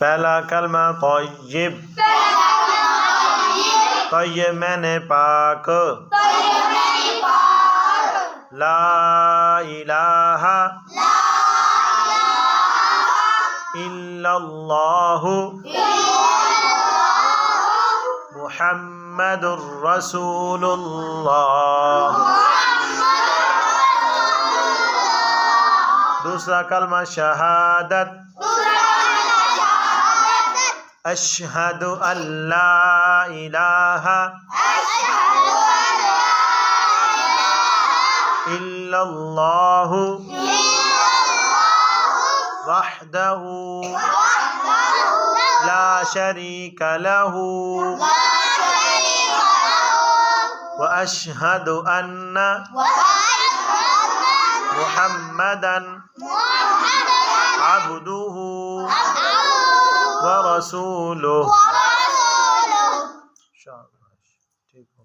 पहला कलमा तय्यब, तय्यब मैंने पाक, ला इलाहा इल्लल्लाहु मुहम्मदुर रसूलुल्लाह। दूसरा कलमा शहादत, अशहदु अल्ला इलाहा इल्लल्लाहु वहदहु ला शरीक लहू व अशहदु अन्ना मुहम्मदन अब्दुहु व रसूलुहु। शाबाश, ठीक हो।